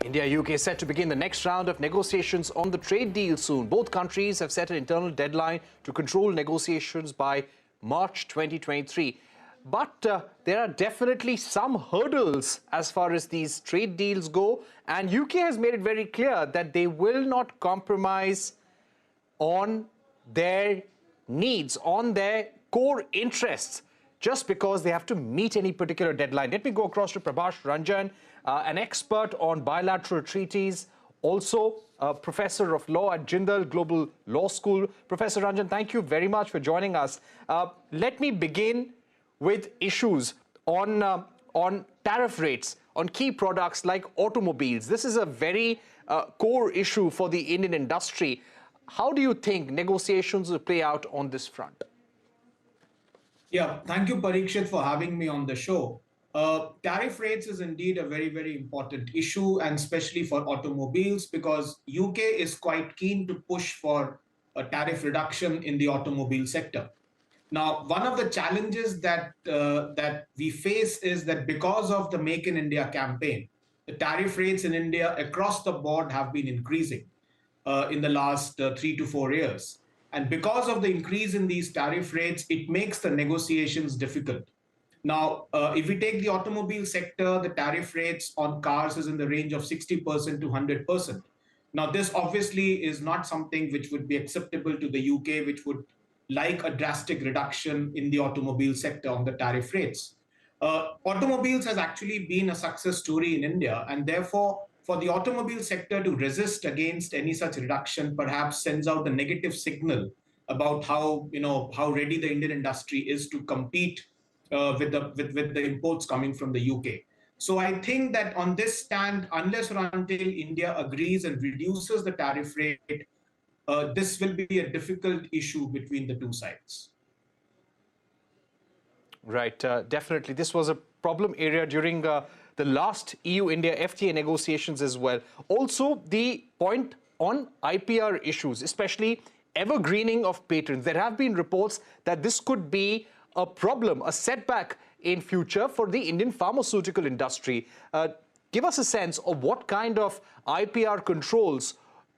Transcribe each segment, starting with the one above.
India-UK set to begin the next round of negotiations on the trade deal soon. Both countries have set an internal deadline to control negotiations by March 2023. But there are definitely some hurdles as far as these trade deals go. And UK has made it very clear that they will not compromise on their needs, on their core interests, just because they have to meet any particular deadline. Let me go across to Prabhash Ranjan, an expert on bilateral treaties, also a professor of law at Jindal Global Law School. Professor Ranjan, thank you very much for joining us. Let me begin with issues on tariff rates on key products like automobiles. This is a very core issue for the Indian industry. How do you think negotiations will play out on this front? Yeah, thank you, Parikshit, for having me on the show. Tariff rates is indeed a very, very important issue, and especially for automobiles, because UK is quite keen to push for a tariff reduction in the automobile sector. Now, one of the challenges that we face is that because of the Make in India campaign, the tariff rates in India across the board have been increasing in the last 3 to 4 years. And because of the increase in these tariff rates, it makes the negotiations difficult. Now, if we take the automobile sector, the tariff rates on cars is in the range of 60% to 100%. Now, this obviously is not something which would be acceptable to the UK, which would like a drastic reduction in the automobile sector on the tariff rates. Automobiles has actually been a success story in India, and therefore, for the automobile sector to resist against any such reduction perhaps sends out a negative signal about how ready the Indian industry is to compete with the imports coming from the UK. So I think that on this stand, unless or until India agrees and reduces the tariff rate, this will be a difficult issue between the two sides. Right, definitely. This was a problem area during the last EU-India FTA negotiations as well. Also, the point on IPR issues, especially evergreening of patents. There have been reports that this could be a problem, a setback in future for the Indian pharmaceutical industry. Give us a sense of what kind of IPR controls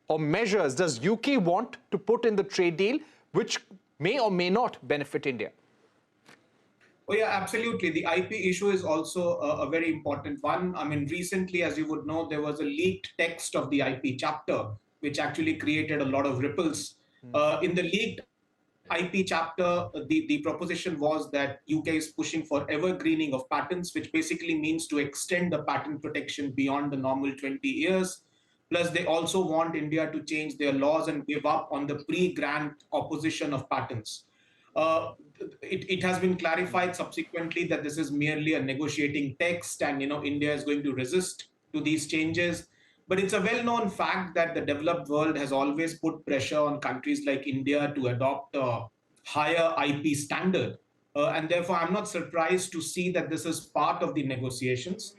or measures does UK want to put in the trade deal, which may or may not benefit India? Oh, yeah, absolutely. The IP issue is also a very important one. I mean, recently, as you would know, there was a leaked text of the IP chapter, which actually created a lot of ripples. In the leaked IP chapter, the proposition was that UK is pushing for evergreening of patents, which basically means to extend the patent protection beyond the normal 20 years. Plus, they also want India to change their laws and give up on the pre-grant opposition of patents. It has been clarified subsequently that this is merely a negotiating text, and India is going to resist to these changes. But it's a well-known fact that the developed world has always put pressure on countries like India to adopt a higher IP standard. And therefore, I'm not surprised to see that this is part of the negotiations.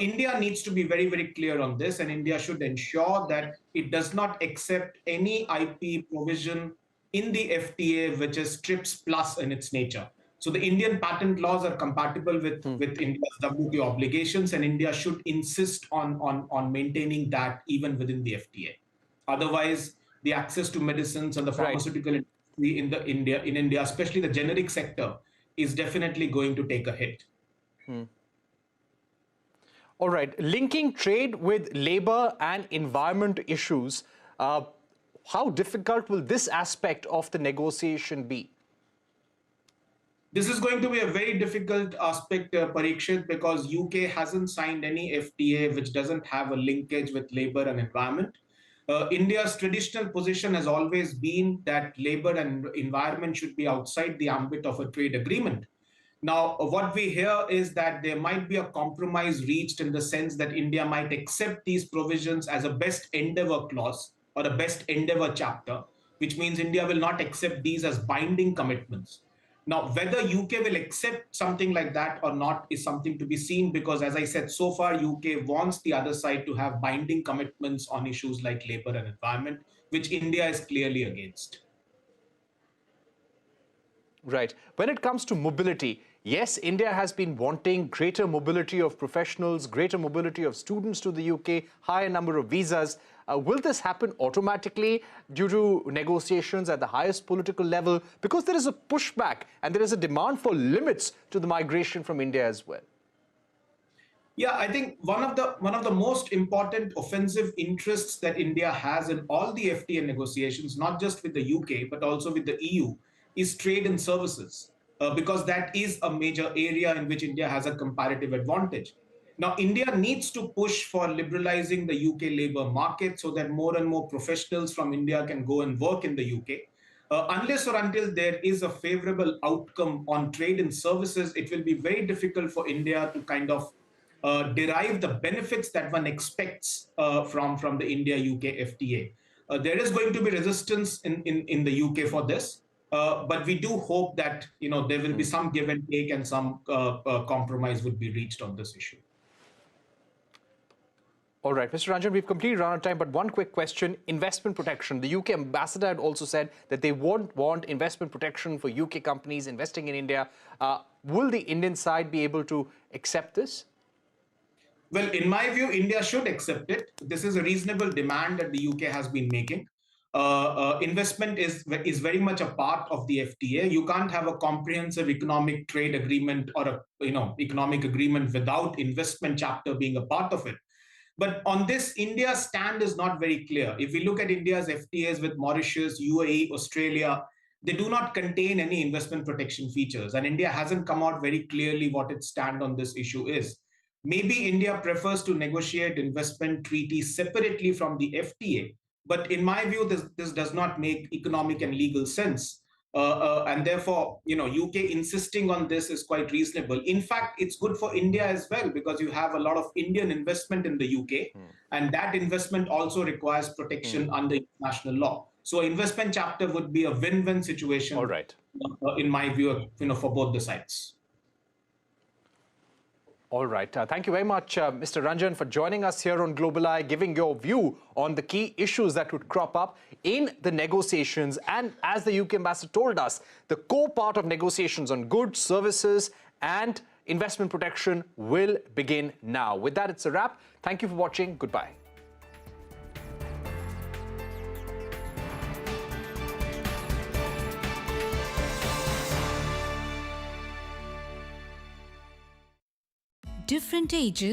India needs to be very, very clear on this, and India should ensure that it does not accept any IP provision in the FTA, which is TRIPS plus in its nature. So the Indian patent laws are compatible with India's WTO obligations, and India should insist on maintaining that even within the FTA. Otherwise, the access to medicines and the pharmaceutical industry in India, especially the generic sector, is definitely going to take a hit. All right, linking trade with labor and environment issues, how difficult will this aspect of the negotiation be? This is going to be a very difficult aspect, Parikshit, because UK hasn't signed any FTA which doesn't have a linkage with labor and environment. India's traditional position has always been that labor and environment should be outside the ambit of a trade agreement. Now, what we hear is that there might be a compromise reached in the sense that India might accept these provisions as a best endeavor clause or a best endeavor chapter, which means India will not accept these as binding commitments. Now, whether UK will accept something like that or not is something to be seen, because as I said, so far, UK wants the other side to have binding commitments on issues like labor and environment, which India is clearly against. Right. When it comes to mobility, Yes, India has been wanting greater mobility of professionals, greater mobility of students to the UK, higher number of visas. Will this happen automatically due to negotiations at the highest political level? Because there is a pushback and there is a demand for limits to the migration from India as well. Yeah, I think one of the most important offensive interests that India has in all the FTA negotiations, not just with the UK but also with the EU, is trade and services, because that is a major area in which India has a comparative advantage. Now, India needs to push for liberalizing the UK labor market so that more and more professionals from India can go and work in the UK. Unless or until there is a favorable outcome on trade and services, it will be very difficult for India to kind of derive the benefits that one expects from the India-UK FTA. There is going to be resistance in the UK for this, but we do hope that there will be some give and take and some compromise would be reached on this issue. All right, Mr. Ranjan, we've completely run out of time, but one quick question. Investment protection. The UK ambassador had also said that they won't want investment protection for UK companies investing in India. Will the Indian side be able to accept this? Well, in my view, India should accept it. This is a reasonable demand that the UK has been making. Investment is very much a part of the FTA. You can't have a comprehensive economic trade agreement or a economic agreement without investment chapter being a part of it. But on this, India's stand is not very clear. If we look at India's FTAs with Mauritius, UAE, Australia, they do not contain any investment protection features. And India hasn't come out very clearly what its stand on this issue is. Maybe India prefers to negotiate investment treaties separately from the FTA. But in my view, this does not make economic and legal sense. And therefore, UK insisting on this is quite reasonable. In fact, it's good for India as well, because you have a lot of Indian investment in the UK, and that investment also requires protection under international law. So investment chapter would be a win-win situation, All right. In my view, for both the sides. All right. Thank you very much, Mr. Ranjan, for joining us here on Global Eye, giving your view on the key issues that would crop up in the negotiations. And as the UK ambassador told us, the core part of negotiations on goods, services and investment protection will begin now. With that, it's a wrap. Thank you for watching. Goodbye. Different ages